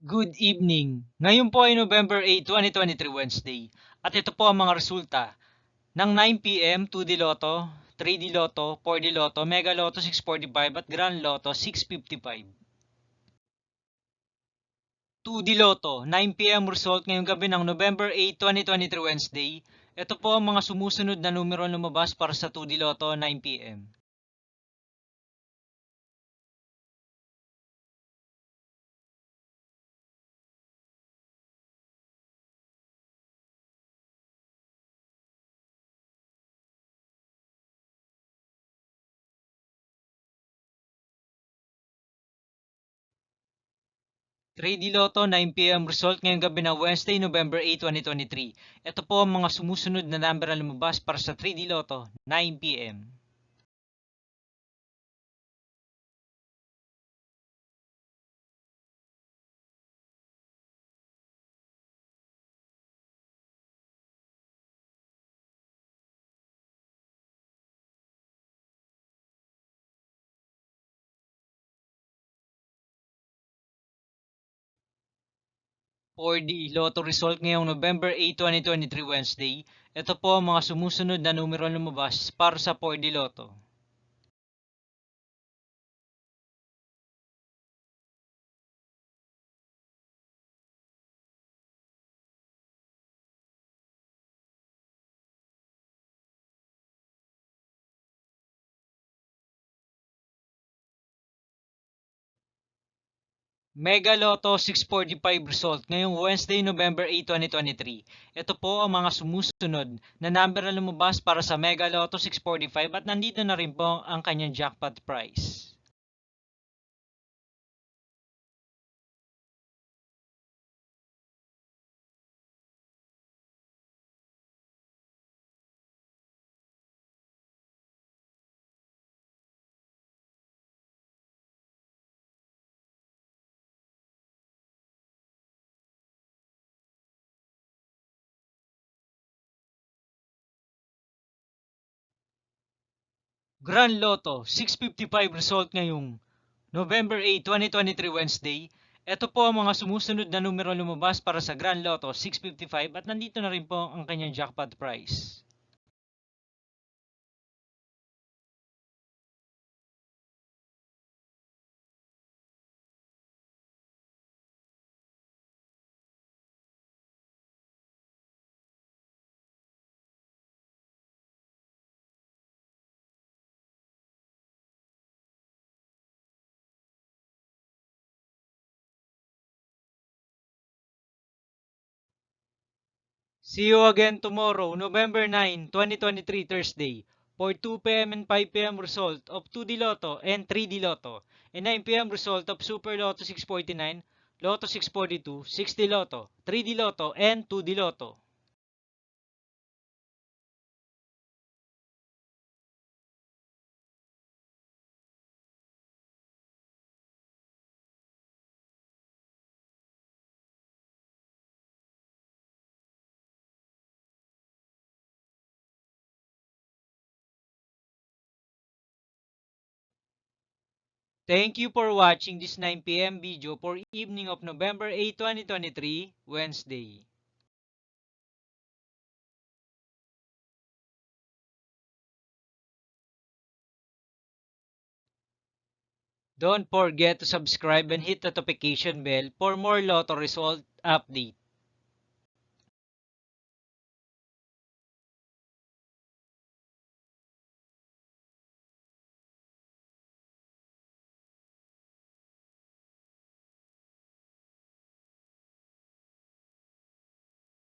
Good evening. Ngayon po ay November 8, 2023 Wednesday. At ito po ang mga resulta ng 9 p.m. 2D Lotto, 3D Lotto, 4D Lotto, Mega Lotto 645 at Grand Lotto 655. 2D Lotto, 9 p.m. result ngayong gabi ng November 8, 2023 Wednesday. Ito po ang mga sumusunod na numero lumabas para sa 2D Lotto 9 p.m. 3D Lotto 9 p.m. result ngayong gabi ng Wednesday, November 8, 2023. Ito po ang mga sumusunod na number na lumabas para sa 3D Lotto 9 p.m. 4D Lotto result ngayong November 8, 2023 Wednesday. Ito po ang mga sumusunod na numero lumabas para sa 4D Lotto. Mega Lotto 645 result ngayong Wednesday, November 8, 2023. Ito po ang mga sumusunod na number na lumabas para sa Mega Lotto 645 at nandito na rin po ang kanyang jackpot price. Grand Lotto 655 result ngayong November 8, 2023 Wednesday. Ito po ang mga sumusunod na numero lumabas para sa Grand Lotto 655 at nandito na rin po ang kanyang jackpot price. See you again tomorrow, November 9, 2023 Thursday, for 2 p.m. and 5 p.m. result of 2D Lotto and 3D Lotto, and 9 p.m. result of Super Lotto 649, Lotto 642, 6D Lotto, 3D Lotto, and 2D Lotto. Thank you for watching this 9 p.m. video for evening of November 8, 2023, Wednesday. Don't forget to subscribe and hit the notification bell for more Lotto result update.